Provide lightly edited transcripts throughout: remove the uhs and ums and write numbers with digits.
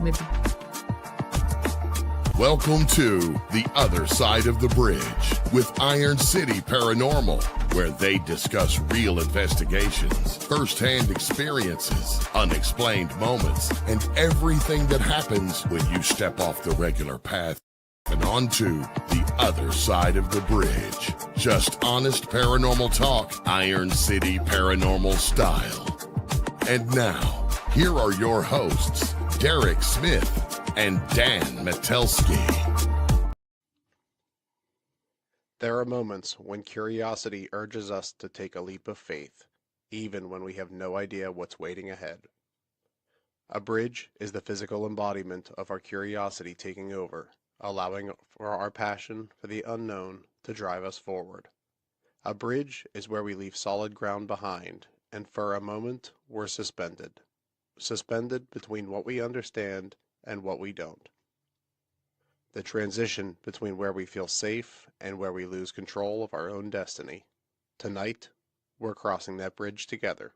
maybe. Welcome to The Other Side of the Bridge with Iron City Paranormal, where they discuss real investigations, first-hand experiences, unexplained moments, and everything that happens when you step off the regular path and onto the other side of the bridge. Just honest paranormal talk, Iron City Paranormal style. And now, here are your hosts, Derek Smith and Dan Metelsky. There are moments when curiosity urges us to take a leap of faith, even when we have no idea what's waiting ahead. A bridge is the physical embodiment of our curiosity taking over, allowing for our passion for the unknown to drive us forward. A bridge is where we leave solid ground behind, and for a moment we're suspended. Suspended between what we understand and what we don't. The transition between where we feel safe and where we lose control of our own destiny. Tonight, we're crossing that bridge together.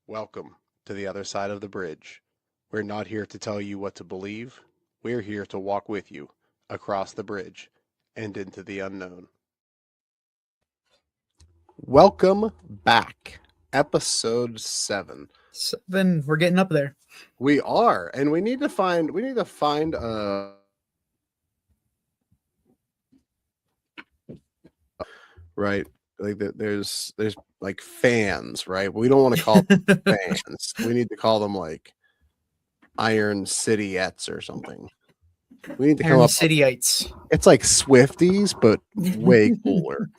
Welcome to the other side of the bridge. We're not here to tell you what to believe. We're here to walk with you across the bridge and into the unknown. Welcome back. Episode 7. Then we're getting up there. We are, and we need to find right, like there's like fans, right? We don't want to call them fans. We need to call them like Iron Cityettes or something. We need to come Iron up Cityites. It's like Swifties, but way cooler.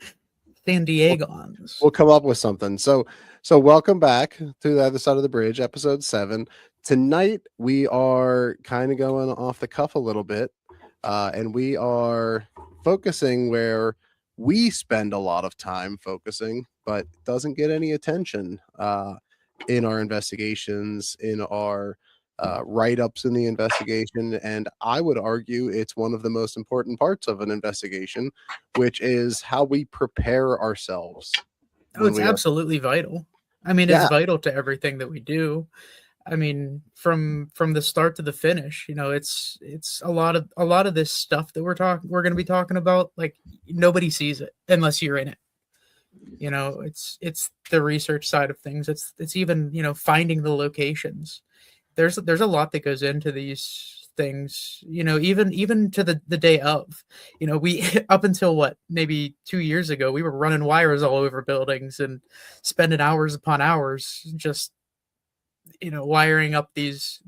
San Diegons. We'll come up with something. So welcome back to the other side of the bridge, episode 7. Tonight we are kind of going off the cuff a little bit, and we are focusing where we spend a lot of time focusing, but doesn't get any attention in our investigations, in our write-ups in the investigation, and I would argue it's one of the most important parts of an investigation, which is how we prepare ourselves. Oh, it's absolutely vital. I mean, it's vital to everything that we do. I mean, from the start to the finish, you know, it's a lot of this stuff that we're going to be talking about. Like, nobody sees it unless you're in it. You know, it's the research side of things. It's even, you know, finding the locations. There's a lot that goes into these things, you know, even to the day of, you know, we up until maybe 2 years ago, we were running wires all over buildings and spending hours upon hours just, you know, wiring up these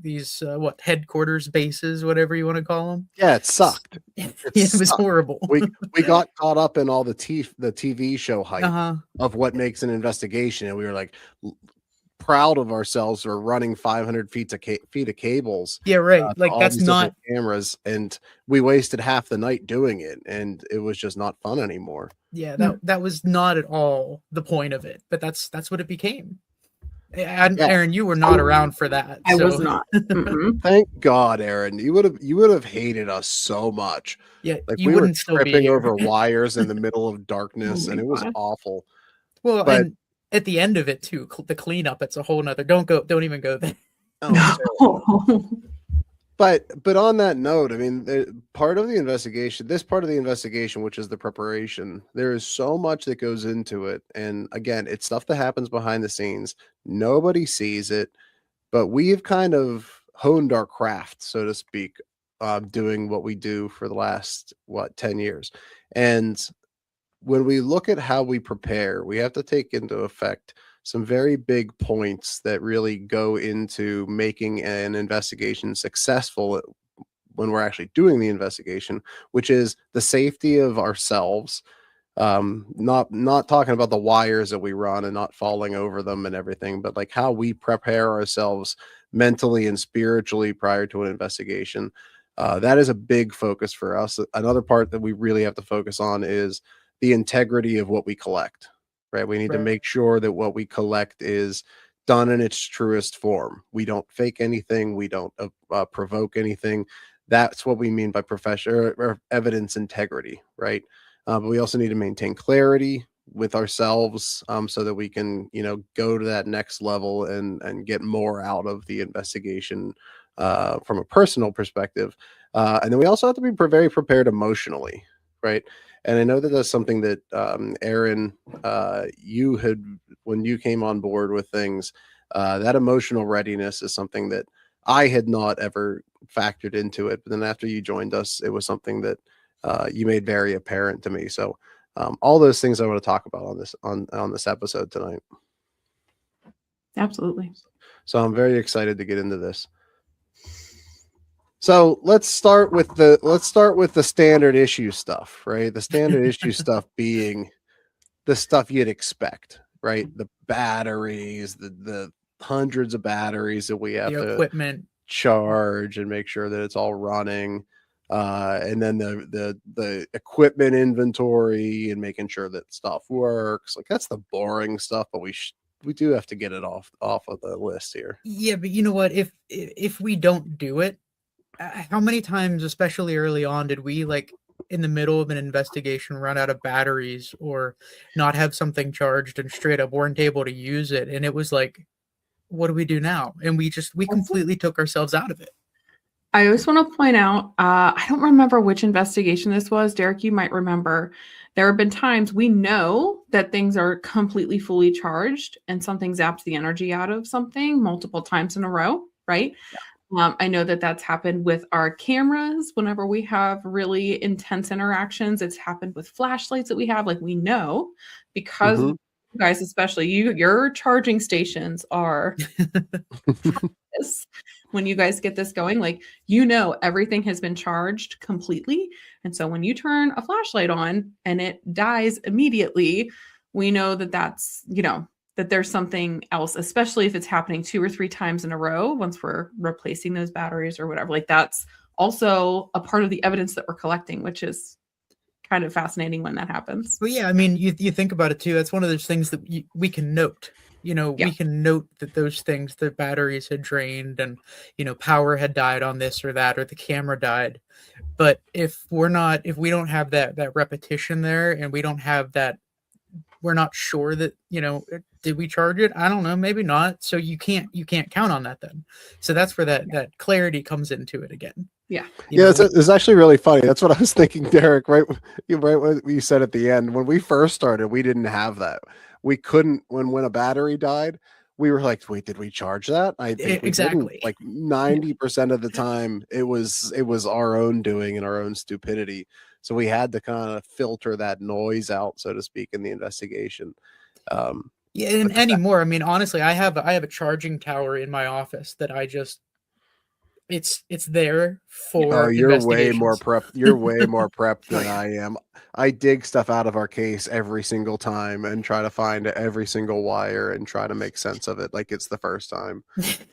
headquarters bases, whatever you want to call them. Yeah, it sucked. It was horrible. We got caught up in all the TV show hype of what makes an investigation, and we were like proud of ourselves for running 500 feet of cables. Yeah, right. Like, that's not cameras, and we wasted half the night doing it, and it was just not fun anymore. Yeah, that was not at all the point of it, but that's what it became. And Aaron, you were not around for that. I was not. Thank God, Aaron. You would have hated us so much. Yeah, like you we wouldn't were still tripping be over wires in the middle of darkness, and it was awful. Well, but, and at the end of it too, the cleanup, it's a whole nother. Don't even go there. Oh, but on that note, I mean, this part of the investigation, which is the preparation, there is so much that goes into it. And again, it's stuff that happens behind the scenes. Nobody sees it, but we've kind of honed our craft, so to speak, doing what we do for the last, 10 years. And when we look at how we prepare, we have to take into effect some very big points that really go into making an investigation successful when we're actually doing the investigation, which is the safety of ourselves. Not talking about the wires that we run and not falling over them and everything, but like how we prepare ourselves mentally and spiritually prior to an investigation. That is a big focus for us. Another part that we really have to focus on is the integrity of what we collect. Right? We need to make sure that what we collect is done in its truest form. We don't fake anything. We don't provoke anything. That's what we mean by professional or evidence integrity, right? But we also need to maintain clarity. with ourselves, so that we can, go to that next level and get more out of the investigation, from a personal perspective. And then we also have to be very prepared emotionally, right? And I know that that's something that, Aaron, you had, when you came on board with things, that emotional readiness is something that I had not ever factored into it. But then after you joined us, it was something that, you made very apparent to me. So, all those things I want to talk about on this episode tonight. Absolutely. So I'm very excited to get into this. So let's start with the standard issue stuff, right? The standard issue stuff being the stuff you'd expect, right? The batteries, the hundreds of batteries that we have The to equipment. charge and make sure that it's all running. And then the equipment inventory and making sure that stuff works. Like, that's the boring stuff, but we do have to get it off of the list here. Yeah, but you know what? If we don't do it, how many times, especially early on, did we, like, in the middle of an investigation, run out of batteries or not have something charged and straight up weren't able to use it? And it was like, what do we do now? And we completely took ourselves out of it. I always want to point out, I don't remember which investigation this was. Derek, you might remember. There have been times we know that things are completely fully charged and something zaps the energy out of something multiple times in a row, right? Yeah. I know that that's happened with our cameras whenever we have really intense interactions. It's happened with flashlights that we have. Like, we know because you guys, especially your charging stations are when you guys get this going, like, everything has been charged completely. And so when you turn a flashlight on and it dies immediately, we know that that's, that there's something else, especially if it's happening 2 or 3 times in a row, once we're replacing those batteries or whatever. Like, that's also a part of the evidence that we're collecting, which is kind of fascinating when that happens. But yeah, I mean, you think about it too. That's one of those things that we can note. We can note that those things, the batteries had drained and, power had died on this or that, or the camera died. But if we don't have that repetition there, and we don't have that, we're not sure that, did we charge it? I don't know, maybe not. So you can't count on that then. So that's where that clarity comes into it again. Yeah. It's actually really funny. That's what I was thinking, Derek, right what you said at the end. When we first started, we didn't have that. We couldn't, when a battery died, we were like, wait, did we charge that? I think we exactly. Didn't. Like 90% of the time it was our own doing and our own stupidity. So we had to kind of filter that noise out, so to speak, in the investigation. Yeah, and anymore, I mean, honestly, I have a charging tower in my office that I just, it's there for you're way more prep. You're way more prepped than I am. I dig stuff out of our case every single time and try to find every single wire and try to make sense of it like it's the first time.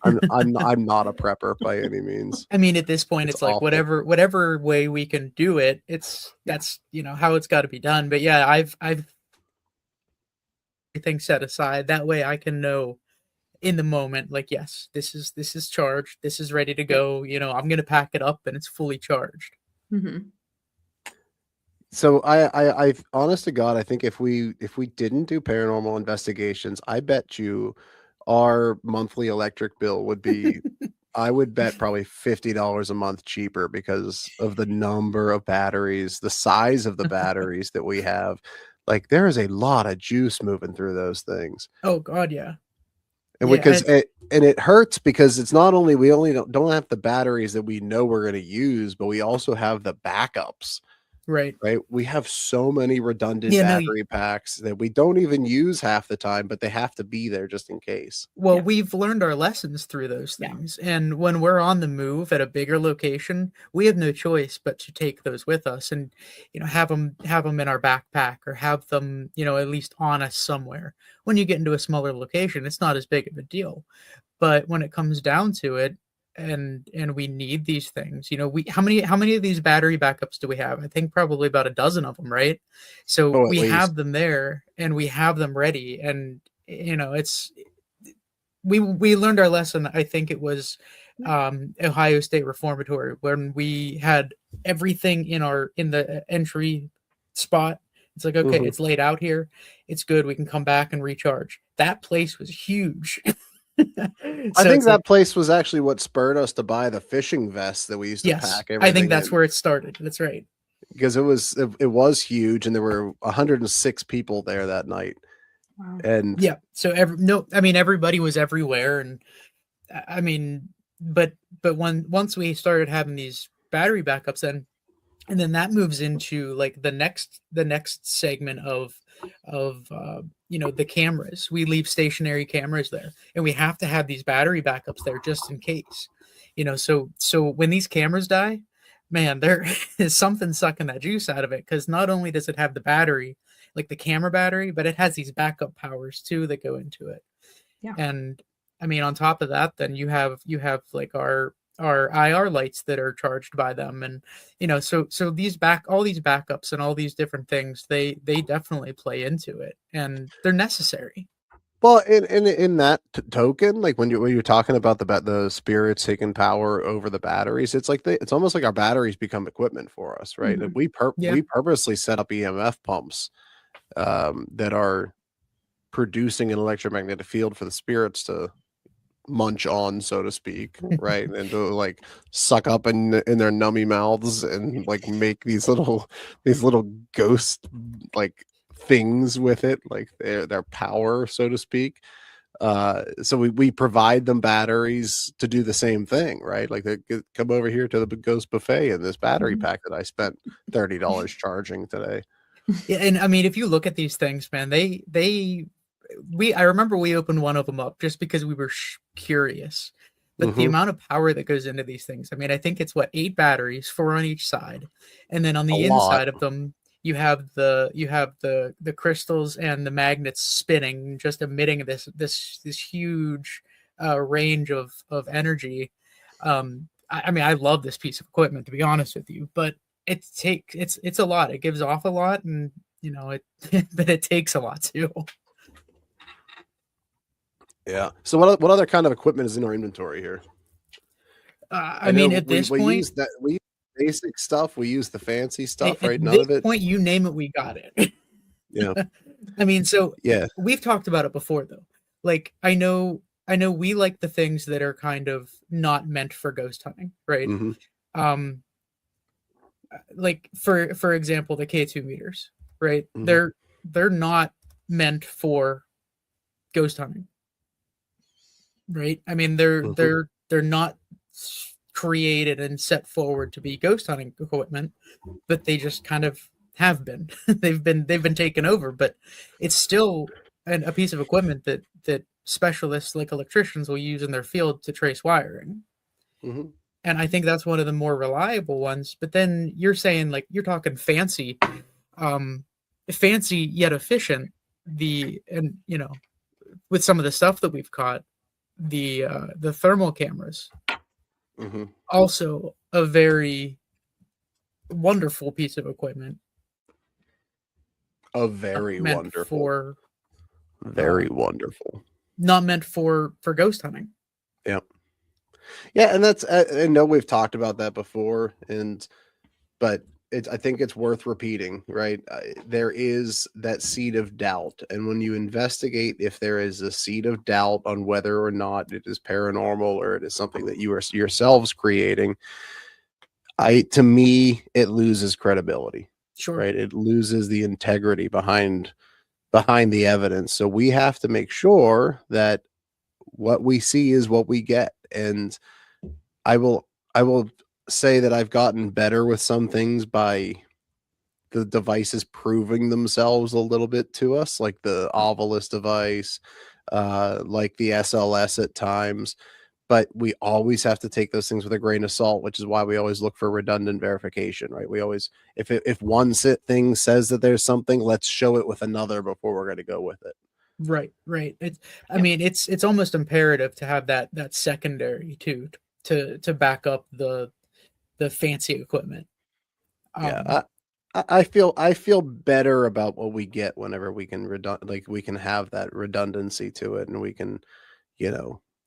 I'm not a prepper by any means. I mean, at this point, it's like awful. whatever way we can do it, that's how it's got to be done. But yeah, I've everything set aside. That way I can know in the moment, like, yes, this is charged, this is ready to go, I'm gonna pack it up and it's fully charged. Mm-hmm. So I honest to God, I think if we didn't do paranormal investigations, I bet you our monthly electric bill would be I would bet probably $50 a month cheaper because of the number of batteries, the size of the batteries that we have. Like, there is a lot of juice moving through those things. Oh God, yeah. And because it hurts because it's not only we only don't have the batteries that we know we're going to use, but we also have the backups. Right. We have so many redundant battery packs that we don't even use half the time, but they have to be there just in case. Well, we've learned our lessons through those things. Yeah. And when we're on the move at a bigger location, we have no choice but to take those with us and, have them in our backpack or have them, at least on us somewhere. When you get into a smaller location, it's not as big of a deal. But when it comes down to it, and we need these things, how many of these battery backups do we have? I think probably about a dozen of them, right? So we have them there and we have them ready, and it's we learned our lesson. I think it was Ohio State Reformatory when we had everything in the entry spot It's like, okay, it's laid out here. It's good. We can come back and recharge. That place was huge. I think that place was actually what spurred us to buy the fishing vest that we used to pack everything I think that's where it started. That's right. Because it was huge, and there were 106 people there that night. Wow. And yeah, so everybody was everywhere, and I mean, but once we started having these battery backups, and then that moves into like the next segment of the cameras. We leave stationary cameras there, and we have to have these battery backups there just in case. So when these cameras die, man, there is something sucking that juice out of it, because not only does it have the battery, like the camera battery, but it has these backup powers too that go into it. Yeah. And I mean, on top of that, then you have like our IR lights that are charged by them, and so all these backups and all these different things, they definitely play into it, and they're necessary. Well, in that token, like when you're talking about the spirits taking power over the batteries, it's like it's almost like our batteries become equipment for us, right? Mm-hmm. We purposely set up EMF pumps that are producing an electromagnetic field for the spirits to munch on, so to speak, right? And to like suck up in their nummy mouths and like make these little ghost like things with it, like their power, so to speak. So we provide them batteries to do the same thing, right? Like they come over here to the ghost buffet in this battery pack that I spent $30 charging today. Yeah, and I mean, if you look at these things, man, I remember we opened one of them up just because we were curious, but the amount of power that goes into these things, I mean, I think it's 8 batteries, 4 on each side, and then on the inside of them you have the crystals and the magnets spinning, just emitting this huge range of energy. I mean, I love this piece of equipment, to be honest with you, but it's a lot. It gives off a lot, and but it takes a lot too. Yeah. So what other kind of equipment is in our inventory here? I mean, at this point, we use basic stuff. We use the fancy stuff, right? None of it. At this point, you name it, we got it. Yeah. I mean, so yeah, we've talked about it before, though. Like, I know we like the things that are kind of not meant for ghost hunting, right? Mm-hmm. Like for example, the K2 meters, right? Mm-hmm. They're not meant for ghost hunting. Right. I mean, they're not created and set forward to be ghost hunting equipment, but they just kind of have been. they've been taken over, but it's still a piece of equipment that specialists like electricians will use in their field to trace wiring. Mm-hmm. And I think that's one of the more reliable ones. But then you're saying, like, you're talking fancy yet efficient. With some of the stuff that we've caught, the thermal cameras, also a very wonderful piece of equipment. Very wonderful. Not meant for ghost hunting. Yeah. Yeah, and that's I know we've talked about that before, but I think it's worth repeating, right? There is that seed of doubt, and when you investigate if there is a seed of doubt on whether or not it is paranormal or it is something that you are yourselves creating, to me it loses credibility. Sure. Right? It loses the integrity behind the evidence. So we have to make sure that what we see is what we get. And I will say that I've gotten better with some things by the devices proving themselves a little bit to us, like the Ovilus device, like the SLS at times. But we always have to take those things with a grain of salt, which is why we always look for redundant verification, right? We always, if one thing says that there's something, let's show it with another before we're going to go with it. Right. I mean, it's almost imperative to have that secondary too, to back up the fancy equipment. I feel better about what we get whenever we can we can have that redundancy to it, and we can,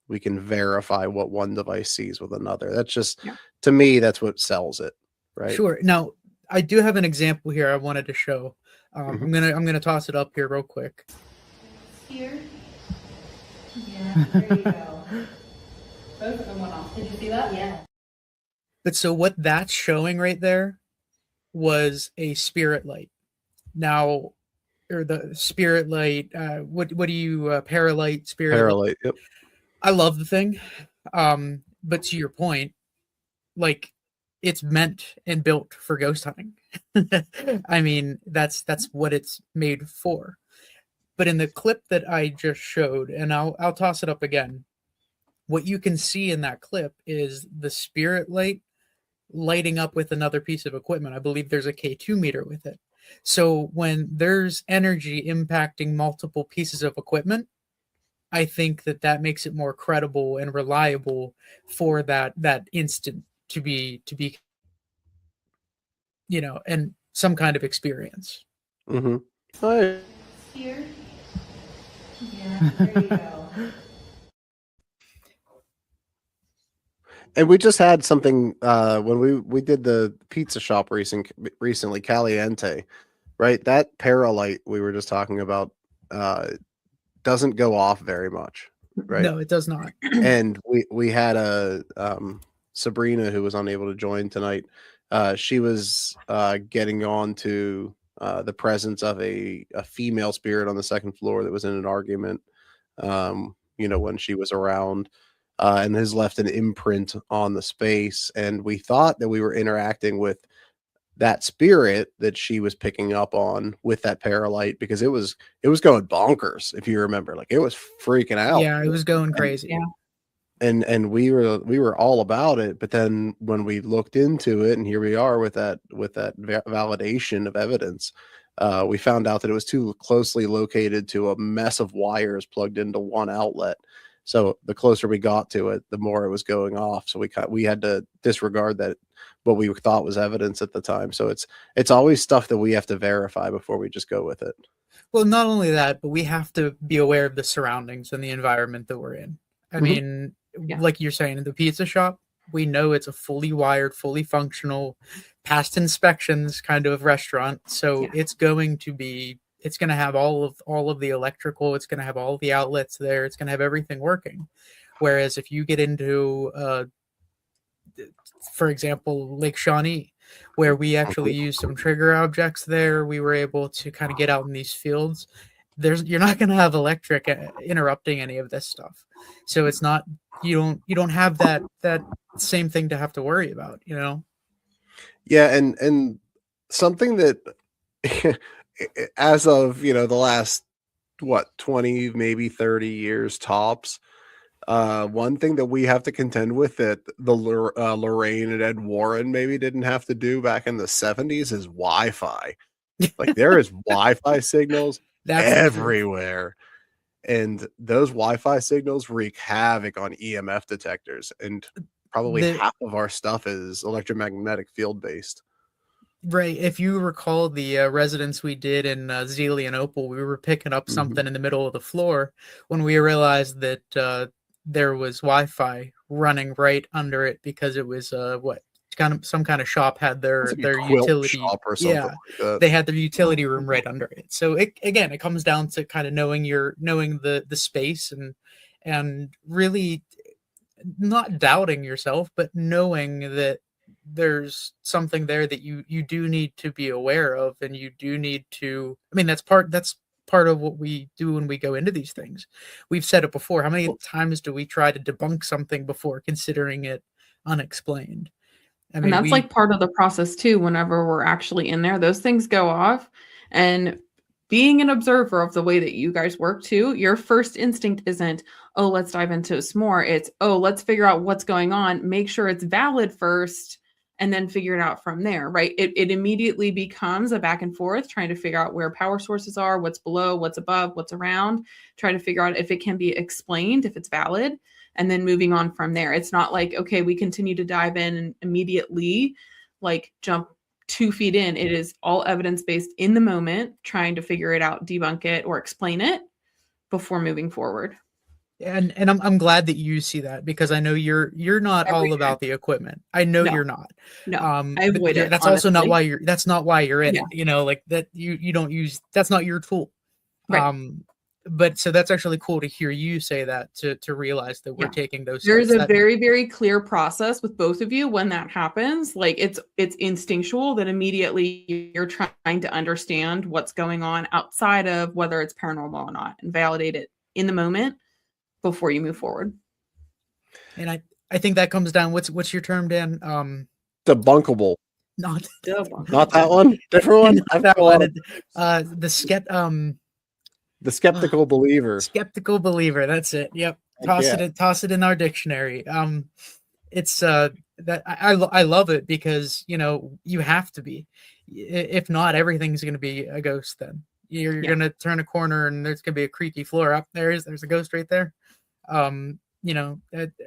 we can verify what one device sees with another. That's just, to me, that's what sells it, right? Sure. Now, I do have an example here I wanted to show. I'm gonna toss it up here real quick. Here. Yeah, there you go. Both of them went off. Did you see that? Yeah. But so what that's showing right there was a spirit light. Now, or the spirit light. What do you paralight spirit? Paralight. Yep. I love the thing, but to your point, like it's meant and built for ghost hunting. I mean, that's what it's made for. But in the clip that I just showed, and I'll toss it up again, what you can see in that clip is the spirit light lighting up with another piece of equipment. I believe there's a K2 meter with it. So when there's energy impacting multiple pieces of equipment, I think that makes it more credible and reliable for that instant to be and some kind of experience. Mm-hmm. Oh, Here. Yeah, there you go. And we just had something when we did the pizza shop recently, Caliente, right? That paralight we were just talking about doesn't go off very much, right? No, it does not. And we had a Sabrina who was unable to join tonight. She was getting on to the presence of a female spirit on the second floor that was in an argument, when she was around. And has left an imprint on the space. And we thought that we were interacting with that spirit that she was picking up on with that paralight, because it was going bonkers. If you remember, like it was freaking out. Yeah, it was going crazy. Yeah. And we were all about it. But then when we looked into it, and here we are with that validation of evidence, we found out that it was too closely located to a mess of wires plugged into one outlet. So the closer we got to it, the more it was going off. So we had to disregard that, what we thought was evidence at the time. So it's always stuff that we have to verify before we just go with it. Well, not only that, but we have to be aware of the surroundings and the environment that we're in. I mean, like you're saying, in the pizza shop, we know it's a fully wired, fully functional, past inspections kind of restaurant. So it's going to have all of the electrical. It's going to have all the outlets there. It's going to have everything working. Whereas if you get into, for example, Lake Shawnee, where we actually used some trigger objects there, we were able to kind of get out in these fields. You're not going to have electric interrupting any of this stuff. So it's not, you don't have that same thing to have to worry about, Yeah. And something that as of, the last, 20, maybe 30 years tops, one thing that we have to contend with that the Lorraine and Ed Warren maybe didn't have to do back in the 70s is Wi-Fi. Like there is Wi-Fi signals everywhere. And those Wi-Fi signals wreak havoc on EMF detectors. And probably half of our stuff is electromagnetic field based. Right. If you recall the residence we did in Zealy and Opal, we were picking up something in the middle of the floor when we realized that there was Wi-Fi running right under it, because it was some kind of shop had their utility shop or something like that. They had their utility room right under it. So it comes down to kind of knowing the space and really not doubting yourself, but knowing that there's something there that you do need to be aware of, and you do need to, I mean, that's part of what we do when we go into these things. We've said it before. How many times do we try to debunk something before considering it unexplained? I mean, and that's like part of the process too. Whenever we're actually in there, those things go off, and being an observer of the way that you guys work too, your first instinct isn't, oh, let's dive into some more. It's, oh, let's figure out what's going on, make sure it's valid first, and then figure it out from there, right? It immediately becomes a back and forth, trying to figure out where power sources are, what's below, what's above, what's around, trying to figure out if it can be explained, if it's valid, and then moving on from there. It's not like, okay, we continue to dive in and immediately like jump 2 feet in. It is all evidence-based in the moment, trying to figure it out, debunk it, or explain it before moving forward. And I'm glad that you see that, because I know you're not Every all year. about the equipment. I know No. you're not. No, But I avoid it. that's also not honestly. why that's not why you're in Yeah. it. You know, like that you don't use, that's not your tool. Right. But so that's actually cool to hear you say that, to realize that we're Yeah. taking those There's steps. a very, very clear process with both of you when that happens. Like it's instinctual that immediately you're trying to understand what's going on outside of whether it's paranormal or not and validate it in the moment before you move forward. And I think that comes down, what's your term, Dan? Debunkable. Not Not that one. Different one. not that one. The skeptical believer. Skeptical believer. That's it. Yep. Toss it in our dictionary. It's that I love it, because you know you have to be. If not, everything's going to be a ghost. Then you're going to turn a corner and there's going to be a creaky floor. Up there's a ghost right there. You know,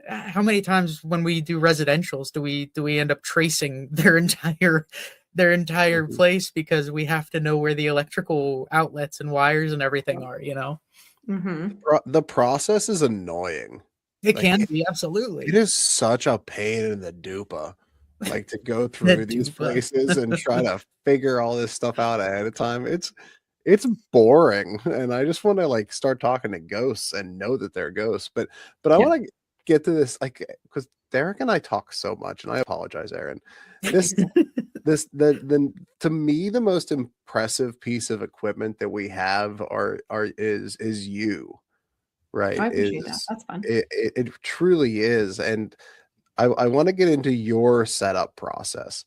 how many times when we do residentials do we end up tracing their entire place, because we have to know where the electrical outlets and wires and everything are, you know. The process is annoying. It can be, absolutely. It is such a pain in the dupa, like to go through these places and try to figure all this stuff out ahead of time. It's boring, and I just want to like start talking to ghosts and know that they're ghosts. But I want to get to this, like, because Derek and I talk so much, and I apologize, Aaron. The to me, the most impressive piece of equipment that we have is you, right? I appreciate that. That's fun. It truly is, and I want to get into your setup process,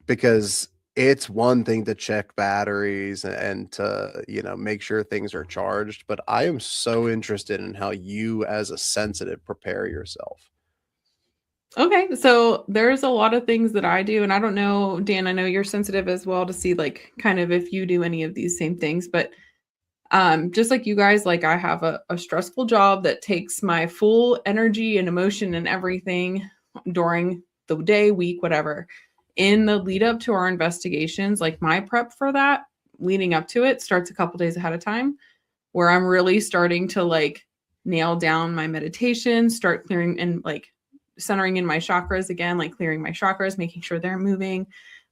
because it's one thing to check batteries and to, you know, make sure things are charged, but I am so interested in how you as a sensitive prepare yourself. Okay, so there's a lot of things that I do, and I don't know, Dan, I know you're sensitive as well to see like kind of if you do any of these same things, but just like you guys, like I have a stressful job that takes my full energy and emotion and everything during the day, week, whatever. In the lead up to our investigations, like my prep for that leading up to it starts a couple days ahead of time, where I'm really starting to like nail down my meditation, start clearing and like centering in my chakras again, like clearing my chakras, making sure they're moving,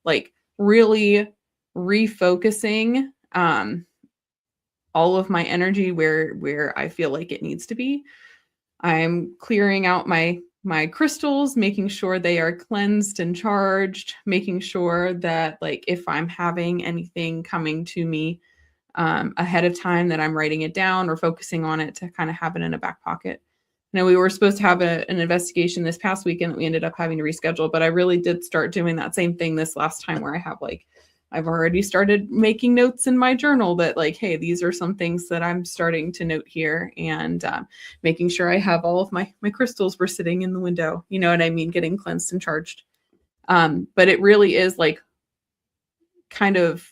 like really refocusing all of my energy where I feel like it needs to be. I'm clearing out my crystals, making sure they are cleansed and charged, making sure that like if I'm having anything coming to me ahead of time, that I'm writing it down or focusing on it to kind of have it in a back pocket. Now, we were supposed to have an investigation this past weekend that we ended up having to reschedule, but I really did start doing that same thing this last time, where I have like, I've already started making notes in my journal that like, hey, these are some things that I'm starting to note here, and making sure I have all of my crystals were sitting in the window, you know what I mean, getting cleansed and charged. But it really is like kind of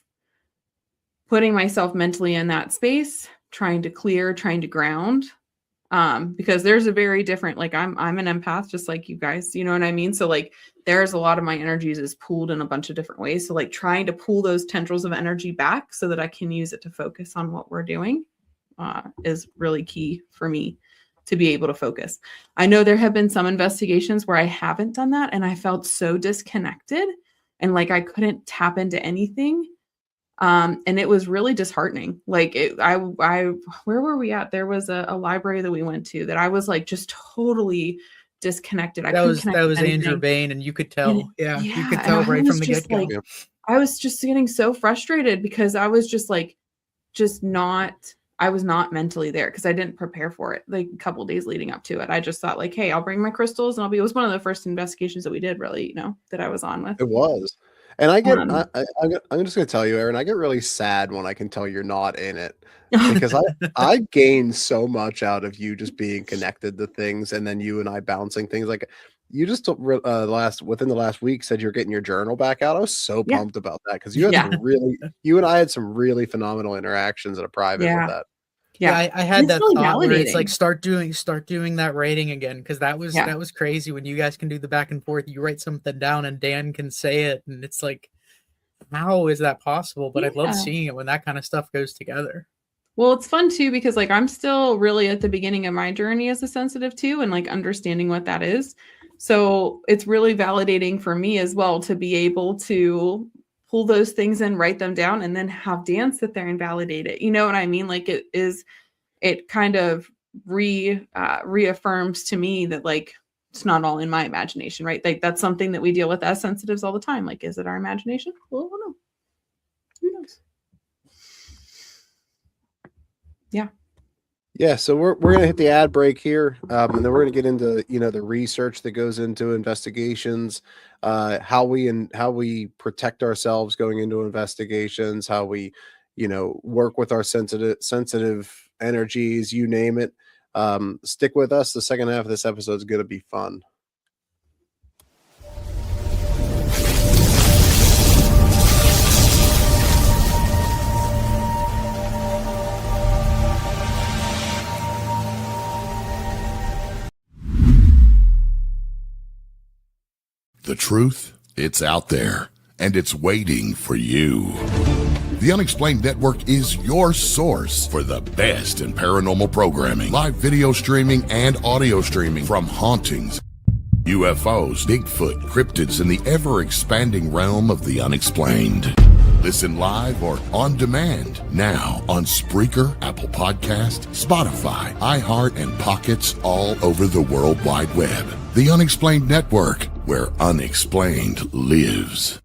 putting myself mentally in that space, trying to clear, trying to ground. Because there's a very different, like I'm an empath just like you guys, you know what I mean? So like there's a lot of my energies is pulled in a bunch of different ways. So like trying to pull those tendrils of energy back so that I can use it to focus on what we're doing is really key for me to be able to focus. I know there have been some investigations where I haven't done that and I felt so disconnected and like I couldn't tap into anything. And it was really disheartening. Like where were we at? There was a library that we went to that I was like just totally disconnected. That was Andrew Bain, and you could tell. You could tell right from the get-go. Like, I was just getting so frustrated because I was just like, I was not mentally there because I didn't prepare for it. Like a couple of days leading up to it, I just thought like, hey, I'll bring my crystals and it was one of the first investigations that we did really, you know, that I was on with. It was. And I'm just going to tell you, Aaron, I get really sad when I can tell you're not in it, because I gain so much out of you just being connected to things, and then you and I bouncing things. Like you just within the last week said you're getting your journal back out. I was so pumped about that, because you had you and I had some really phenomenal interactions in a private with that. Yeah, I had that really thought where it's like start doing that writing again, because that was crazy when you guys can do the back and forth. You write something down and Dan can say it, and it's like, how is that possible? But I love seeing it when that kind of stuff goes together. Well, it's fun too because like I'm still really at the beginning of my journey as a sensitive too, and like understanding what that is. So it's really validating for me as well to be able to pull those things and write them down and then have Dan sit there and validate it. You know what I mean? Like it kind of reaffirms to me that like it's not all in my imagination, right? Like that's something that we deal with as sensitives all the time. Like, is it our imagination? Well, I don't know. Who knows? Yeah, so we're gonna hit the ad break here, and then we're gonna get into the research that goes into investigations, how we protect ourselves going into investigations, how we work with our sensitive energies, you name it. Stick with us. The second half of this episode is gonna be fun. The truth, it's out there, and it's waiting for you. The Unexplained Network is your source for the best in paranormal programming, live video streaming, and audio streaming from hauntings, UFOs, Bigfoot, cryptids, and the ever-expanding realm of the unexplained. Listen live or on demand now on Spreaker, Apple Podcast, Spotify, iHeart, and Pockets all over the World Wide Web. The Unexplained Network, where unexplained lives.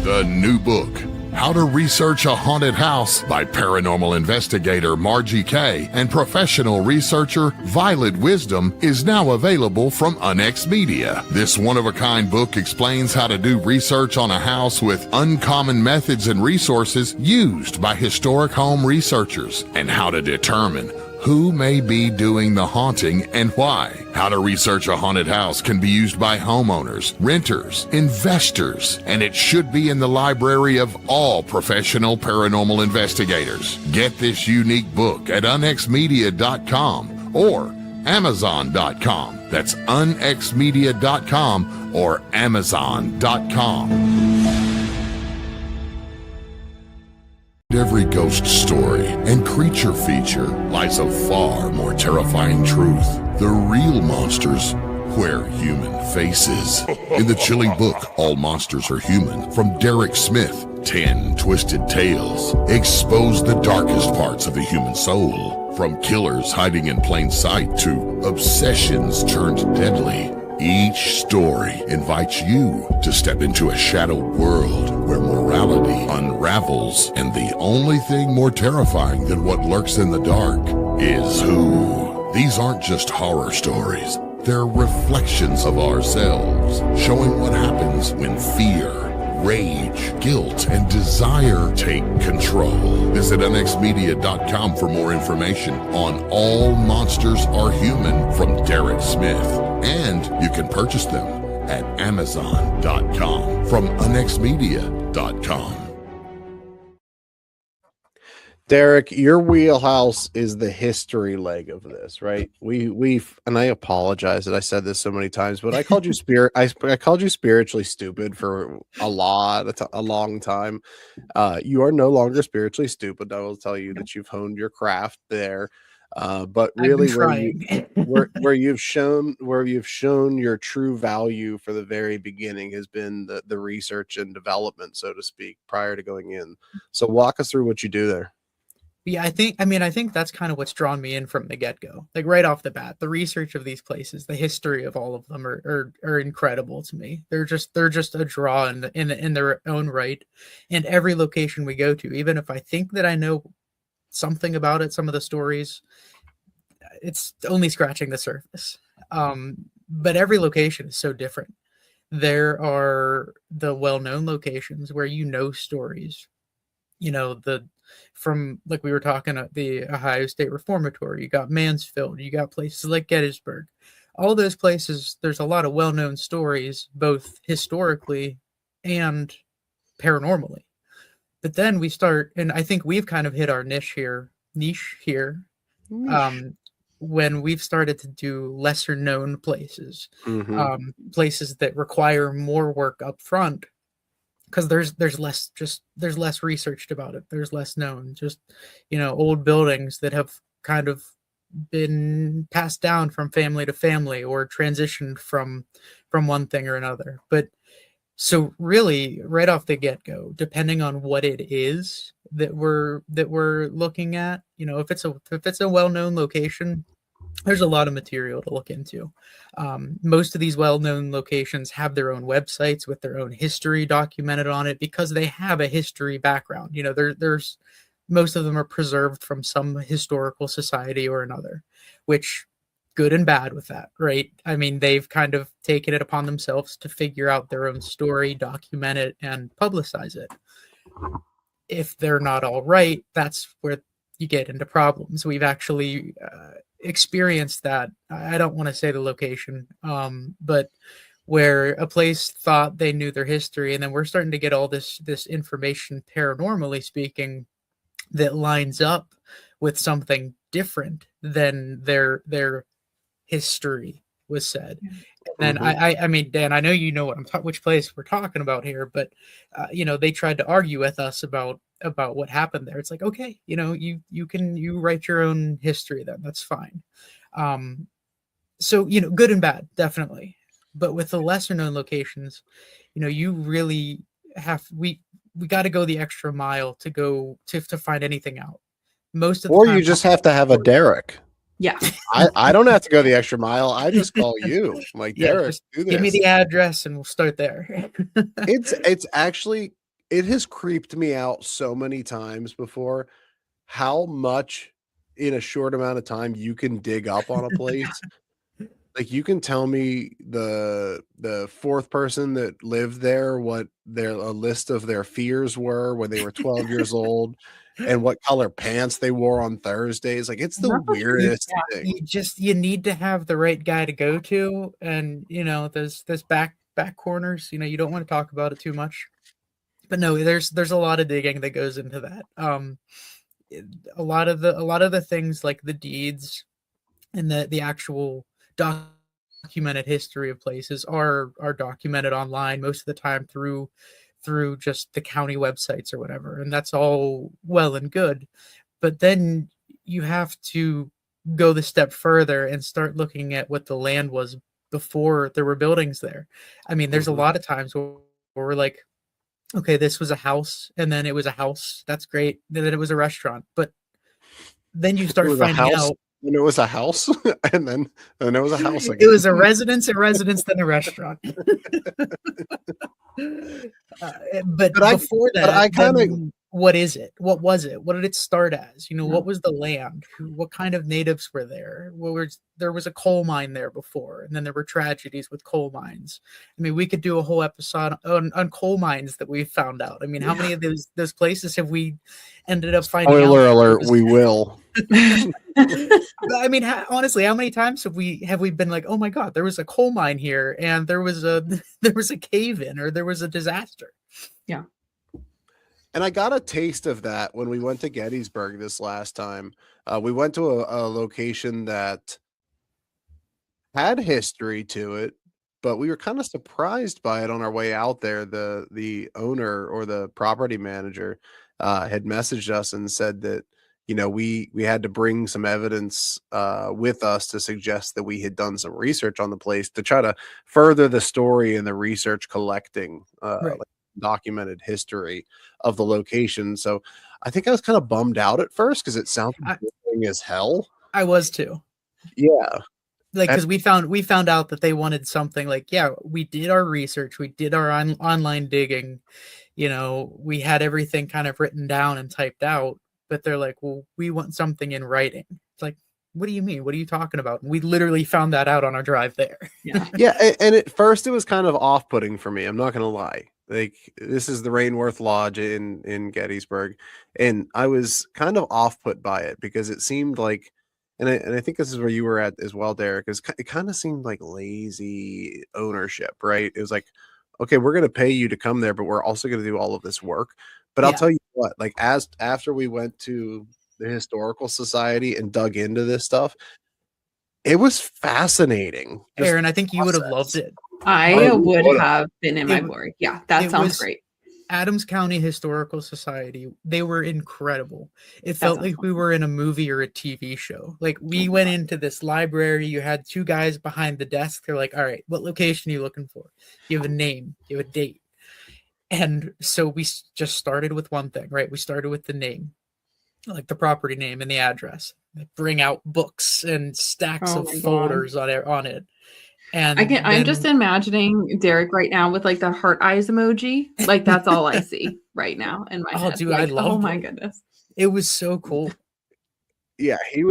The new book, How to Research a Haunted House by paranormal investigator Margie Kay and professional researcher Violet Wisdom, is now available from Unex Media. This one-of-a-kind book explains how to do research on a house with uncommon methods and resources used by historic home researchers, and how to determine who may be doing the haunting and why. How to Research a Haunted House can be used by homeowners, renters, investors, and it should be in the library of all professional paranormal investigators. Get this unique book at unexmedia.com or amazon.com. That's unexmedia.com or amazon.com. Every ghost story and creature feature lies a far more terrifying truth. The real monsters wear human faces. In the chilling book, All Monsters Are Human, from Derek Smith, 10 Twisted Tales expose the darkest parts of the human soul. From killers hiding in plain sight to obsessions turned deadly. Each story invites you to step into a shadowed world where morality unravels, and the only thing more terrifying than what lurks in the dark is who. These aren't just horror stories. They're reflections of ourselves, showing what happens when fear, rage, guilt, and desire take control. Visit unexmedia.com for more information on All Monsters Are Human from Derek Smith. And you can purchase them at amazon.com from unexmedia.com. Derek, your wheelhouse is the history leg of this, right? We've and I apologize that I said this so many times, but I called you I called you spiritually stupid for a long time. You are no longer spiritually stupid. I will tell you that you've honed your craft there. But really where you've shown your true value for the very beginning has been the research and development, so to speak, prior to going in. So walk us through what you do there. Yeah, I think that's kind of what's drawn me in from the get-go. Like right off the bat, the research of these places, the history of all of them are incredible to me. They're just a draw in their own right. And every location we go to, even if I think that I know something about it, some of the stories, it's only scratching the surface. But every location is so different. There are the well-known locations where stories, from, like we were talking at the Ohio State Reformatory, you got Mansfield, you got places like Gettysburg. All those places, there's a lot of well-known stories, both historically and paranormally. But then we start, and I think we've kind of hit our niche here, when we've started to do lesser known places, places that require more work up front. because there's less researched about it. There's less known. Just, old buildings that have kind of been passed down from family to family or transitioned from one thing or another. But so really, right off the get-go, depending on what it is that we're looking at, if it's a well-known location, there's a lot of material to look into. Most of these well-known locations have their own websites with their own history documented on it because they have a history background. There's most of them are preserved from some historical society or another, which good and bad with that, right? I mean, they've kind of taken it upon themselves to figure out their own story, document it, and publicize it. If they're not all right, that's where you get into problems. We've actually experienced that. I don't want to say the location, but where a place thought they knew their history, and then we're starting to get all this information, paranormally speaking, that lines up with something different than their history was said. And I mean, Dan, I know you know which place we're talking about here, but they tried to argue with us about what happened there. It's like, okay, you write your own history, then that's fine. So good and bad, definitely. But with the lesser known locations, you really we got to go the extra mile to go to find anything out. Most of the or time, you just have to have a Derek. Yeah. I don't have to go the extra mile. I just call you. I'm like, Derek, just do this. Give me the address and we'll start there. It's actually, it has creeped me out so many times before how much in a short amount of time you can dig up on a place. Like, you can tell me the fourth person that lived there, what a list of their fears were when they were 12 years old, and what color pants they wore on Thursdays. Like, it's the weirdest thing. You need to have the right guy to go to, and there's back corners. You don't want to talk about it too much, but no, there's a lot of digging that goes into that. A lot of the things like the deeds and the actual documented history of places are documented online most of the time through just the county websites or whatever, and that's all well and good, but then you have to go the step further and start looking at what the land was before there were buildings there. I mean, there's a lot of times where we're like, okay, this was a house, and then it was a house, that's great, then it was a restaurant, but then you start finding out and it was a house, and then it was a house again. It was a residence, then a restaurant. But before that, what is it? What was it? What did it start as? What was the land? What kind of natives were there? There was a coal mine there before, and then there were tragedies with coal mines. I mean, we could do a whole episode on coal mines that we found out. I mean, how many of those places have we ended up finding out? Spoiler alert, we will. I mean, honestly, how many times have we been like, oh my god, there was a coal mine here, and there was a cave in, or there was a disaster. Yeah. And I got a taste of that when we went to Gettysburg this last time. We went to a location that had history to it, but we were kind of surprised by it on our way out there. The owner or the property manager had messaged us and said that we had to bring some evidence with us to suggest that we had done some research on the place to try to further the story and the research collecting like documented history of the location. So I think I was kind of bummed out at first because it sounded boring as hell. I was too. Yeah. Like, because we found out that they wanted something like, yeah, we did our research, we did our online digging, we had everything kind of written down and typed out, but they're like, well, we want something in writing. It's like, what do you mean? What are you talking about? And we literally found that out on our drive there. Yeah. And at first it was kind of off-putting for me. I'm not going to lie. Like, this is the Rainworth Lodge in Gettysburg. And I was kind of off-put by it because it seemed like, and I think this is where you were at as well, Derek, is it kind of seemed like lazy ownership, right? It was like, okay, we're going to pay you to come there, but we're also going to do all of this work. But I'll tell you what, like, after we went to the Historical Society and dug into this stuff, it was fascinating. Aaron, I think you would have loved it. I would have been in my glory. Yeah, that sounds great. Adams County Historical Society, they were incredible. It That felt sounds like we fun. were in a movie or a TV show. Like we Oh my went God. into this library, you had two guys behind the desk. They're like, all right, what location are you looking for? You have a name, you have a date. And so we just started with one thing, right? We started with the name, like the property name and the address. They bring out books and stacks Oh of my God. folders on it. And I'm just then, imagining Derek right now with like the heart eyes emoji. Like that's all I see right now in my oh, head. dude, I Like, oh loved my it. goodness. It was so cool. Yeah, he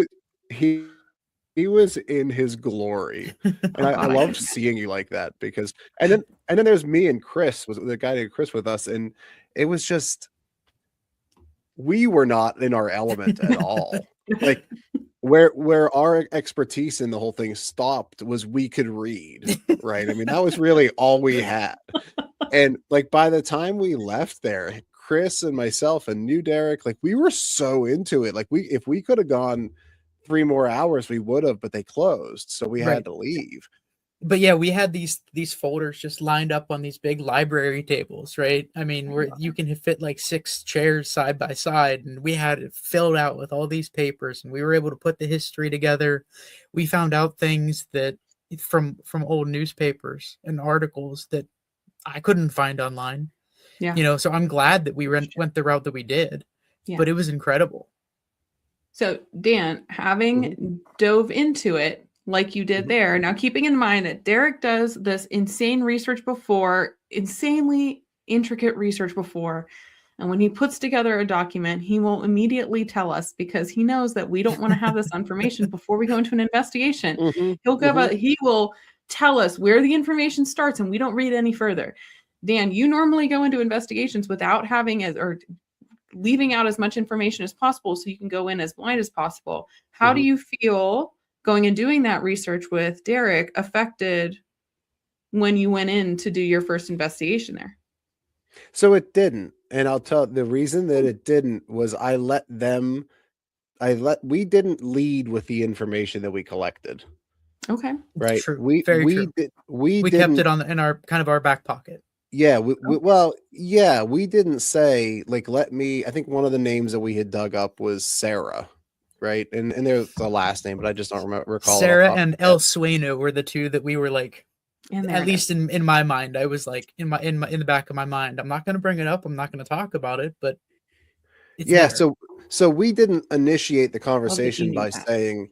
was in his glory. And Oh I God, I loved can seeing you like that because and then there's me and Chris, was the guy named Chris with us, and it was just we were not in our element at all. imagine. Like where our expertise in the whole thing stopped was we could read, right? I mean, that was really all we had. And like by the time we left there, Chris and myself and new Derek, like we were so into it. Like if we could have gone 3 more hours, we would have, but they closed, so we had Right. to leave. But yeah, we had these folders just lined up on these big library tables, right? I mean, where you can fit like 6 chairs side by side, and we had it filled out with all these papers, and we were able to put the history together. We found out things that from old newspapers and articles that I couldn't find online. Yeah. You know, so I'm glad that we went the route that we did. Yeah. But it was incredible. So Dan, having dove into it like you did there, now keeping in mind that Derek does this insane research before, insanely intricate research before, and when he puts together a document, he will immediately tell us because he knows that we don't want to have this information before we go into an investigation. He will tell us where the information starts and we don't read any further. Dan, you normally go into investigations without having or leaving out as much information as possible so you can go in as blind as possible. How do you feel going and doing that research with Derek affected when you went in to do your first investigation there? So it didn't. And I'll tell the reason that it didn't was we didn't lead with the information that we collected. Okay. Right. True. Very true. We kept it in our kind of our back pocket. Yeah. We didn't say like, I think one of the names that we had dug up was Sarah. Right. And there's the last name, but I just don't recall. Sarah and El Sueno were the two that we were like, at least is. in my mind, I was like in the back of my mind, I'm not going to bring it up. I'm not going to talk about it, but it's there. So we didn't initiate the conversation by saying,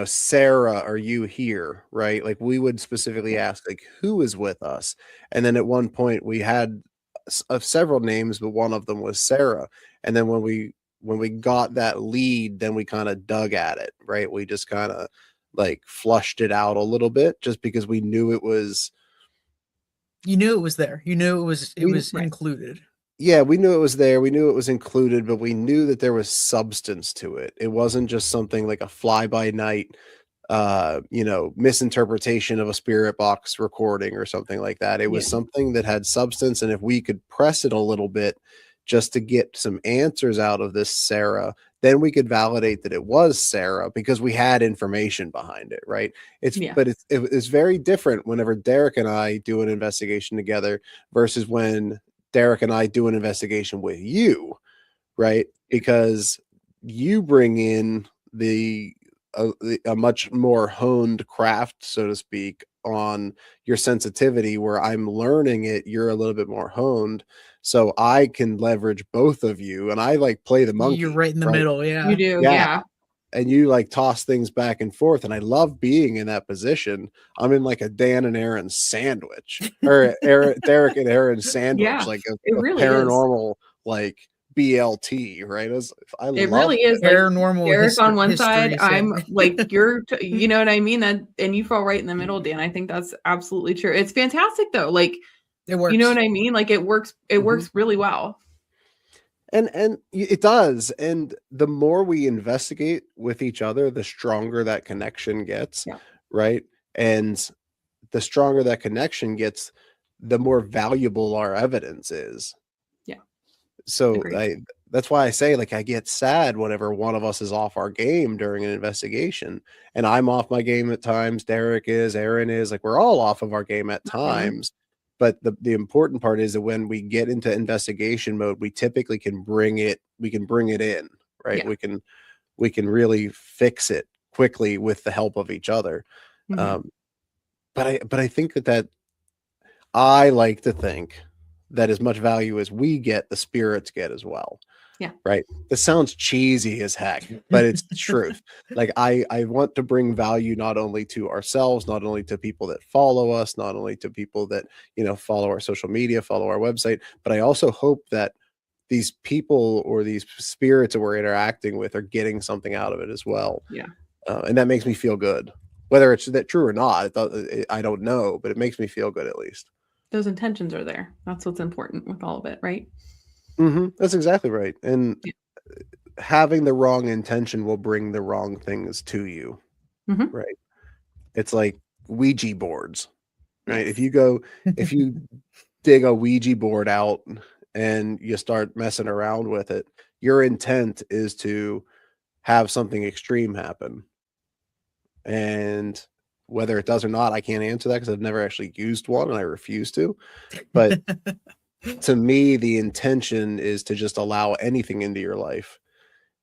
Sarah, are you here? Right. Like we would specifically ask like, who is with us? And then at one point we had several names, but one of them was Sarah. And then when we got that lead, then we kind of dug at it, right? We just kind of like flushed it out a little bit just because we knew it was. You knew it was there. You knew it was included. Yeah, we knew it was there. We knew it was included, but we knew that there was substance to it. It wasn't just something like a fly by night, misinterpretation of a spirit box recording or something like that. It was something that had substance. And if we could press it a little bit just to get some answers out of this Sarah, then we could validate that it was Sarah because we had information behind it, right? But it's very different whenever Derek and I do an investigation together versus when Derek and I do an investigation with you, right? Because you bring in a much more honed craft, so to speak, on your sensitivity, where I'm learning it, you're a little bit more honed. So I can leverage both of you, and I like play the monkey. You're right in the middle, yeah. You do, yeah. And you like toss things back and forth, and I love being in that position. I'm in like a Dan and Aaron sandwich, or Derek and Aaron sandwich, like a really paranormal like BLT, right? It really is paranormal. Like Derek on one side, I'm like you know what I mean? And you fall right in the middle, Dan. I think that's absolutely true. It's fantastic though. Like it works. You know what I mean? Like it works. It works really well. And it does. And the more we investigate with each other, the stronger that connection gets, right? And the stronger that connection gets, the more valuable our evidence is. Yeah. So that's why I say, like, I get sad whenever one of us is off our game during an investigation. And I'm off my game at times. Derek is, Aaron is, like, we're all off of our game at times. But the important part is that when we get into investigation mode, we typically can bring it in, right? Yeah. We can really fix it quickly with the help of each other. Mhm. But I think that I like to think that as much value as we get, the spirits get as well. Yeah. Right. This sounds cheesy as heck, but it's the truth. Like I want to bring value not only to ourselves, not only to people that follow us, not only to people that, follow our social media, follow our website, but I also hope that these people or these spirits that we're interacting with are getting something out of it as well. Yeah. And that makes me feel good. Whether it's that true or not, I don't know, but it makes me feel good at least. Those intentions are there. That's what's important with all of it, right? That's exactly right. And Yeah. having the wrong intention will bring the wrong things to you. Mhm. Right. It's like Ouija boards, right? Yes. If you dig a Ouija board out and you start messing around with it, your intent is to have something extreme happen. And whether it does or not, I can't answer that because I've never actually used one and I refuse to. But to me, the intention is to just allow anything into your life.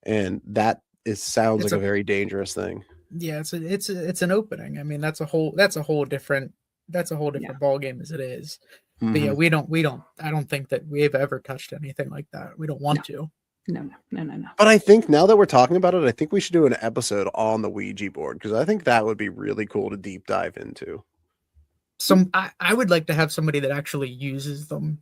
And that sounds like a very dangerous thing. Yeah, it's an opening. I mean, that's a whole different ball game as it is. But yeah, I don't think that we've ever touched anything like that. We don't want to. No. But I think now that we're talking about it, I think we should do an episode on the Ouija board because I think that would be really cool to deep dive into. I would like to have somebody that actually uses them,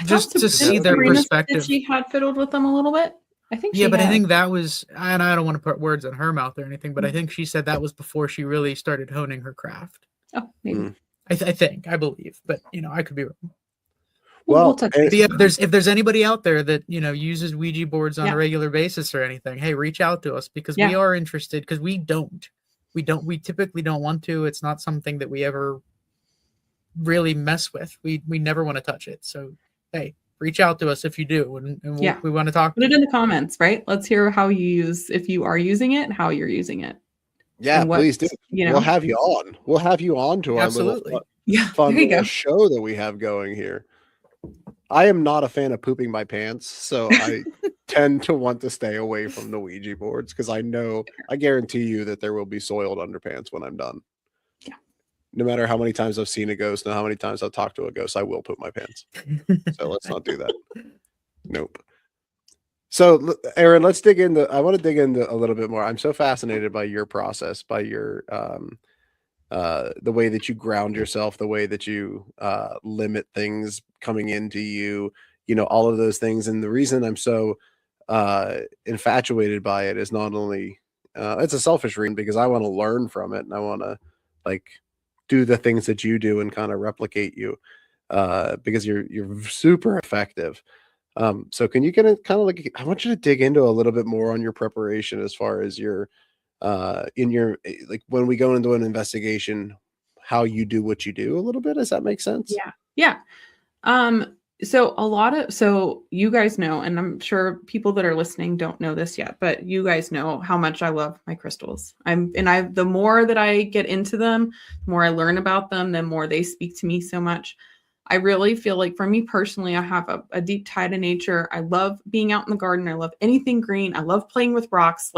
just to see their perspective. She had fiddled with them a little bit. I think. Yeah, but I think that was, and I don't want to put words in her mouth or anything, but I think she said that was before she really started honing her craft. Oh, maybe. I believe, but I could be wrong. Well, if there's anybody out there that uses Ouija boards on a regular basis or anything, hey, reach out to us because we are interested. Because we typically don't want to. It's not something that we ever really mess with. We never want to touch it. So hey, reach out to us if you do, and we want to talk. Put it in the comments, right? Let's hear how you use, if you are using it, how you're using it. Yeah, please do. We'll have you on. We'll have you on to our little fun little show that we have going here. I am not a fan of pooping my pants, so I tend to want to stay away from the Ouija boards because I guarantee you that there will be soiled underpants when I'm done. Yeah. No matter how many times I've seen a ghost, no how many times I've talked to a ghost, I will poop my pants. So let's not do that. Nope. So, Aaron, I want to dig into a little bit more. I'm so fascinated by your process, by your the way that you ground yourself, the way that you limit things coming into you, all of those things. And the reason I'm so infatuated by it is not only it's a selfish reason because I want to learn from it and I want to do the things that you do and kind of replicate you because you're super effective. So can you get it kind of I want you to dig into a little bit more on your preparation as far as your in your when we go into an investigation, how you do what you do a little bit. Does that make sense? Yeah. So you guys know, and I'm sure people that are listening don't know this yet, but you guys know how much I love my crystals. The more that I get into them, the more I learn about them, the more they speak to me so much. I really feel like for me personally, I have a deep tie to nature. I love being out in the garden. I love anything green. I love playing with rocks,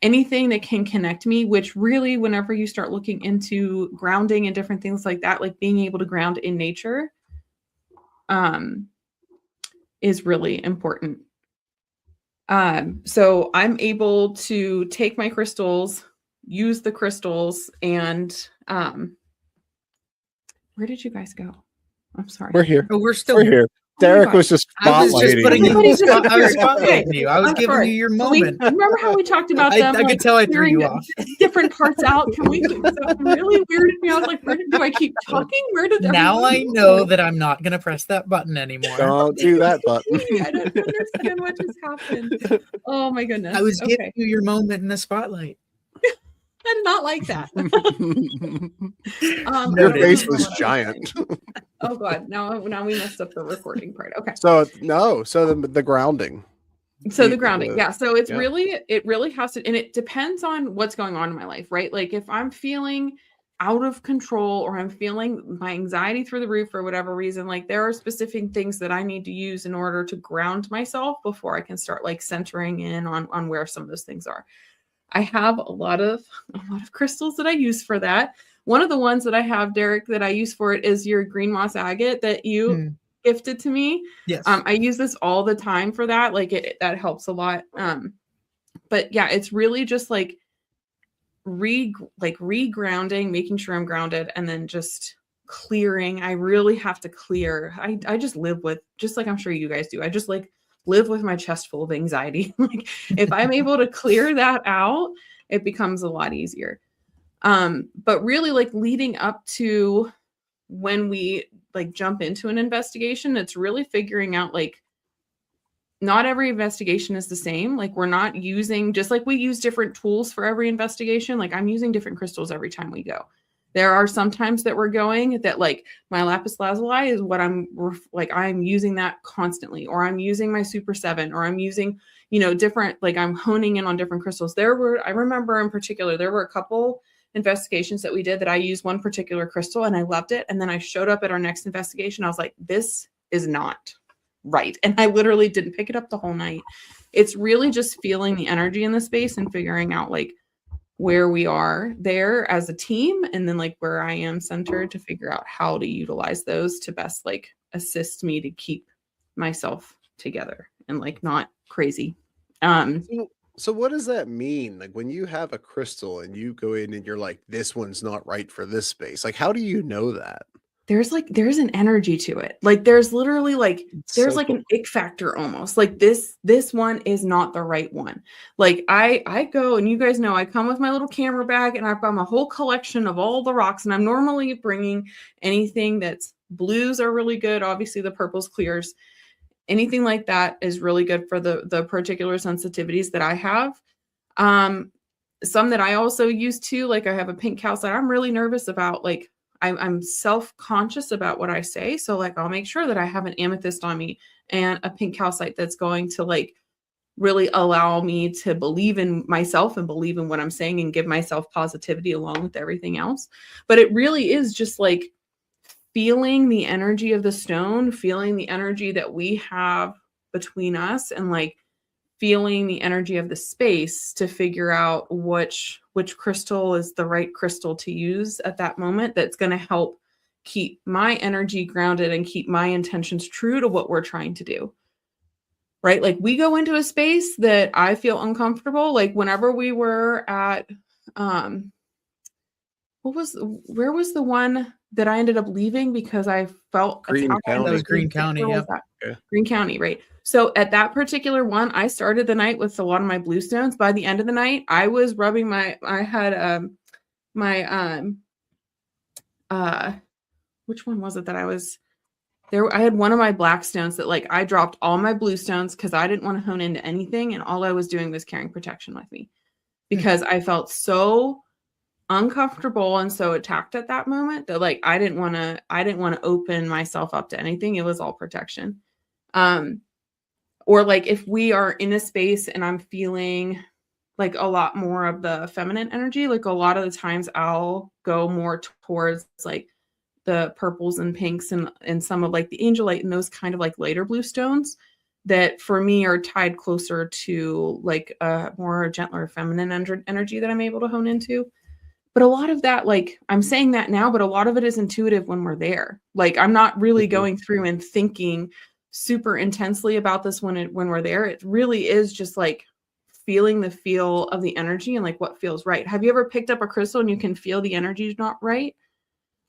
anything that can connect me, which really, whenever you start looking into grounding and different things like that, like being able to ground in nature, is really important. So I'm able to take my crystals, use the crystals, and where did you guys go? I'm sorry. We're here. Oh, we're here. Derek was just spotlighting. I was spotlighting you. I was giving you your moment. Remember how we talked about them? I could tell I threw you off. Different parts out. Can we? So really weirded me out. Where do I keep talking? Where did now I know that I'm not going to press that button anymore. Don't do that button. I don't understand what just happened. Oh my goodness. I was giving you your moment in the spotlight. I did not like that. Your face was giant. Oh God! Now we messed up the recording part. Okay. So the grounding. So the grounding, yeah. So it really has to, and it depends on what's going on in my life, right? Like if I'm feeling out of control or I'm feeling my anxiety through the roof for whatever reason, like there are specific things that I need to use in order to ground myself before I can start like centering in on where some of those things are. I have a lot of crystals that I use for that. One of the ones that I have, Derek, that I use for it is your green moss agate that you gifted to me. Yes. I use this all the time for that. Like that helps a lot. But yeah, it's really just like regrounding, making sure I'm grounded, and then just clearing. I really have to clear. I just live with, just like I'm sure you guys do, I just like live with my chest full of anxiety. Like if I'm able to clear that out, it becomes a lot easier. But really like leading up to when we like jump into an investigation, it's really figuring out like not every investigation is the same. Like we're not using, just like we use different tools for every investigation. Like I'm using different crystals every time we go. There are some times that we're going that like my lapis lazuli is what I'm using that constantly, or I'm using my super 7, or I'm using, different, like I'm honing in on different crystals. I remember in particular, there were a couple investigations that we did that I used one particular crystal and I loved it. And then I showed up at our next investigation. I was like, this is not right. And I literally didn't pick it up the whole night. It's really just feeling the energy in the space and figuring out like where we are there as a team, and then like where I am centered to figure out how to utilize those to best like assist me to keep myself together and like not crazy. So what does that mean? Like when you have a crystal and you go in and you're like, this one's not right for this space. Like, how do you know that? There's an energy to it. Like there's literally like, there's so like cool. an ick factor almost. Like this one is not the right one. Like I go, and you guys know, I come with my little camera bag and I've got my whole collection of all the rocks, and I'm normally bringing anything that's blues are really good. Obviously the purples, clears, anything like that is really good for the particular sensitivities that I have. Some that I also use too, like I have a pink calcite. I'm really nervous about, like, I'm self-conscious about what I say. So like, I'll make sure that I have an amethyst on me and a pink calcite that's going to like really allow me to believe in myself and believe in what I'm saying and give myself positivity along with everything else. But it really is just like feeling the energy of the stone, feeling the energy that we have between us, and like feeling the energy of the space to figure out which crystal is the right crystal to use at that moment that's going to help keep my energy grounded and keep my intentions true to what we're trying to do. Right? Like we go into a space that I feel uncomfortable. Like whenever we were at where was the one that I ended up leaving because I felt Green County. That was Green County. Yeah. Green County, right? So at that particular one, I started the night with a lot of my blue stones. By the end of the night, I was rubbing which one was it that I was there? I had one of my black stones that like I dropped all my blue stones because I didn't want to hone into anything. And all I was doing was carrying protection with me because I felt so uncomfortable and so attacked at that moment that like I didn't want to open myself up to anything. It was all protection. Or like if we are in a space and I'm feeling like a lot more of the feminine energy, like a lot of the times I'll go more towards like the purples and pinks and some of like the angelite and those kind of like lighter blue stones that for me are tied closer to like a more gentler feminine energy that I'm able to hone into. But a lot of that, like I'm saying that now, but a lot of it is intuitive when we're there. Like I'm not really going through and thinking super intensely about this when we're there. It really is just like feeling the feel of the energy and like what feels right. Have you ever picked up a crystal and you can feel the energy is not right?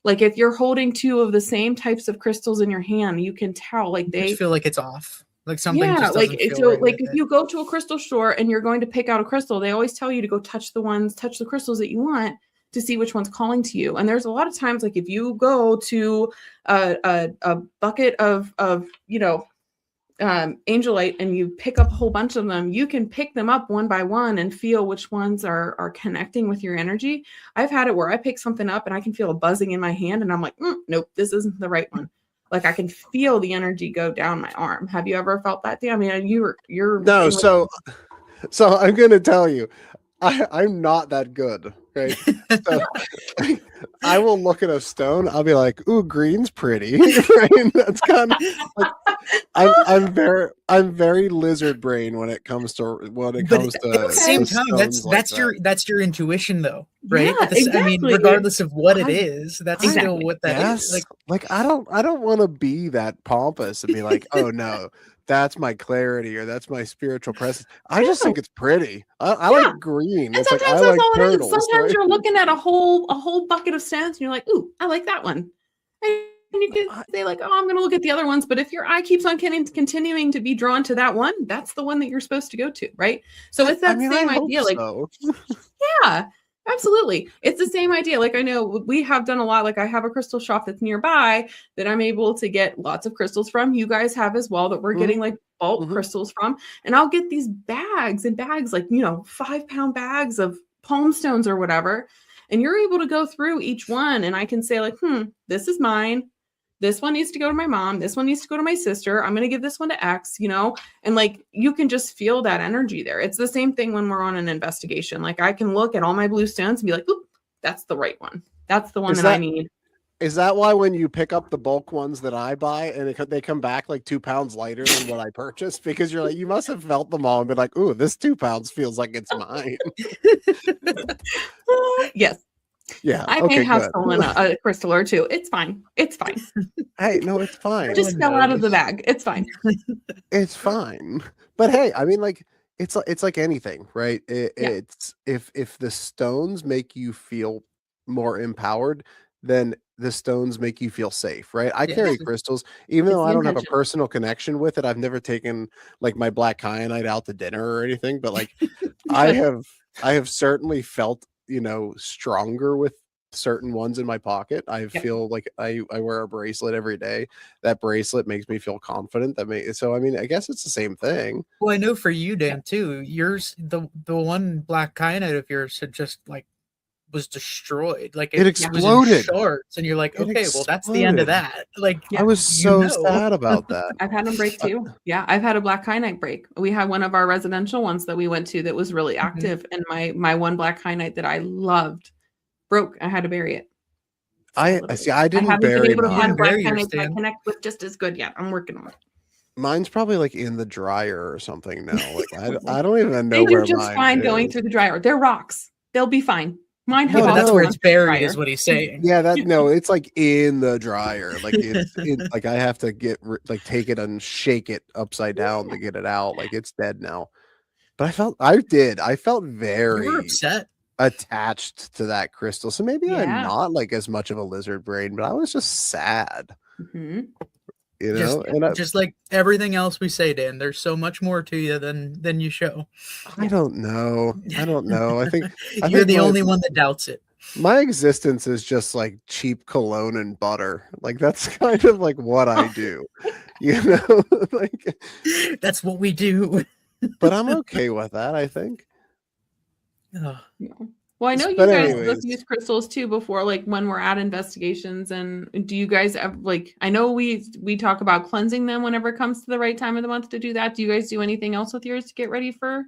Like if you're holding two of the same types of crystals in your hand, you can tell like they feel like it's off. Like something just like doesn't feel so right like with if it. you go to a crystal store and you're going to pick out a crystal, they always tell you to go touch the crystals that you want to see which one's calling to you. And there's a lot of times like if you go to a bucket of angelite and you pick up a whole bunch of them, you can pick them up one by one and feel which ones are connecting with your energy. I've had it where I pick something up and I can feel a buzzing in my hand and I'm like, nope, this isn't the right one. Like I can feel the energy go down my arm. Have you ever felt that? I mean, you're no. So I'm going to tell you, I'm not that good. right? So I will look at a stone. I'll be like, "Ooh, green's pretty." Right? That's kind of like I'm very lizard brain when it comes to But at the same time, that's your intuition, though, right? Yeah, exactly. I mean, regardless of what it is, that's still what that is. Like I don't want to be that pompous and be like, "Oh no, that's my clarity or that's my spiritual presence." I just think it's pretty. I like green. And it's sometimes like I that's like all it is. turtles. Sometimes right? you're looking at a whole bucket of stones and you're like, "Ooh, I like that one." And you can say like, "Oh, I'm going to look at the other ones." But if your eye keeps on continuing to be drawn to that one, that's the one that you're supposed to go to, right? So it's that same idea. Like, yeah, absolutely. It's the same idea. Like, I know we have done a lot. Like, I have a crystal shop that's nearby that I'm able to get lots of crystals from. You guys have as well, that we're getting like bulk crystals from. And I'll get these bags and bags, like, 5-pound bags of palm stones or whatever. And you're able to go through each one and I can say like, this is mine. This one needs to go to my mom. This one needs to go to my sister. I'm going to give this one to X, and like, you can just feel that energy there. It's the same thing when we're on an investigation. Like, I can look at all my blue stones and be like, oop, that's the right one. That's the one that I need. Is that why when you pick up the bulk ones that I buy and they come back like 2 pounds lighter than what I purchased? Because you're like, you must have felt them all and been like, ooh, this 2 pounds feels like it's mine. Yes. Yeah. I may have stolen a crystal or two. It's fine. It's fine. Hey, no, it's fine. It just fell out of the bag. It's fine. It's fine. But hey, I mean, like, it's like anything, right? It's if the stones make you feel more empowered, then the stones make you feel safe, right? I carry crystals, even though I don't have a personal connection with it. I've never taken like my black kyanite out to dinner or anything, but like I have certainly felt, stronger with certain ones in my pocket. I feel like I wear a bracelet every day. That bracelet makes me feel confident. So I mean, I guess it's the same thing. Well, I know for you, Dan, too. Yours, the one black kyanite of yours had just like was destroyed. Like it exploded. Was in shards, and you're like, okay, well, that's the end of that. Like, I was so sad about that. I've had them break too. Yeah, I've had a black kyanite break. We had one of our residential ones that we went to that was really active, and my one black kyanite that I loved broke. I had to bury it. I see. I didn't bury been able to find black kyanite that I connect with just as good yet. I'm working on it. Mine's probably like in the dryer or something now. Like I don't even know where mine is. They do just fine going through the dryer. They're rocks. They'll be fine. Mine have that's where it's buried, is what he's saying. Yeah, it's like in the dryer. Like it's like I have to take it and shake it upside down to get it out. Like it's dead now. But I felt very upset, attached to that crystal. So maybe I'm not like as much of a lizard brain, but I was just sad. Mm-hmm. Just like everything else we say, Dan, there's so much more to you than you show. I don't know. I think you're the only one that doubts it. My existence is just like cheap cologne and butter. Like that's kind of like what I do, like that's what we do. But I'm okay with that, I think. Well, I know you guys use crystals too before, like when we're at investigations. And do you guys have, like, I know we talk about cleansing them whenever it comes to the right time of the month to do that. Do you guys do anything else with yours to get ready for?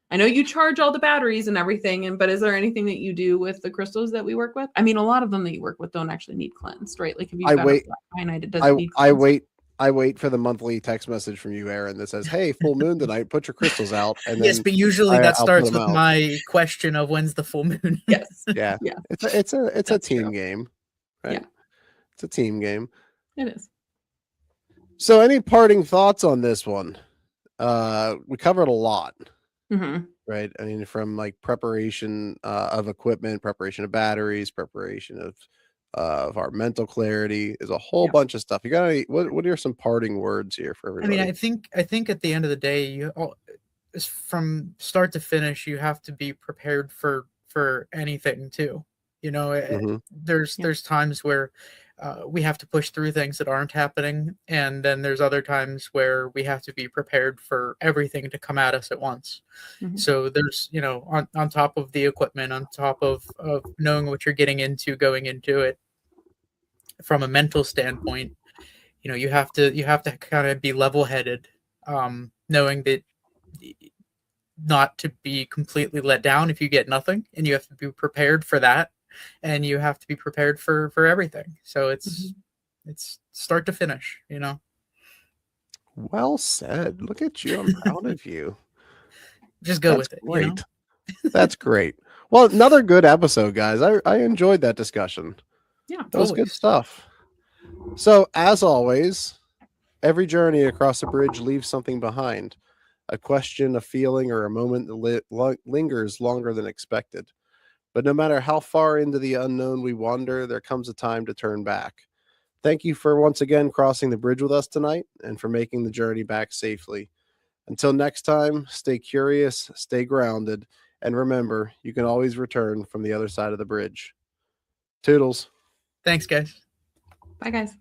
I know you charge all the batteries and everything, but is there anything that you do with the crystals that we work with? I mean, a lot of them that you work with don't actually need cleansed, right? Like if you got a black kyanite, it doesn't need cleansed. I wait for the monthly text message from you, Aaron, that says, "Hey, full moon tonight. Put your crystals out." And then yes, but usually that starts with my question of when's the full moon. Yes. Yeah. It's a team game, right? Yeah. It's a team game. It is. So, any parting thoughts on this one? We covered a lot, right? I mean, from like preparation of equipment, preparation of batteries, preparation of our mental clarity. Is a whole bunch of stuff. You got any? What are some parting words here for everybody? I mean, I think at the end of the day, from start to finish, you have to be prepared for anything too. There's times where we have to push through things that aren't happening, and then there's other times where we have to be prepared for everything to come at us at once. So there's on top of the equipment, on top of knowing what you're getting into, going into it. From a mental standpoint, you have to kind of be level-headed, knowing that not to be completely let down if you get nothing, and you have to be prepared for that, and you have to be prepared for everything. So it's start to finish, you know. Well said. Look at you. I'm proud of you. Just go That's with it. great. You know? That's great. Well, another good episode, guys. I enjoyed that discussion. Yeah, that was good stuff. So, as always, every journey across the bridge leaves something behind. A question, a feeling, or a moment that lingers longer than expected. But no matter how far into the unknown we wander, there comes a time to turn back. Thank you for once again crossing the bridge with us tonight and for making the journey back safely. Until next time, stay curious, stay grounded, and remember, you can always return from the other side of the bridge. Toodles. Thanks, guys. Bye, guys.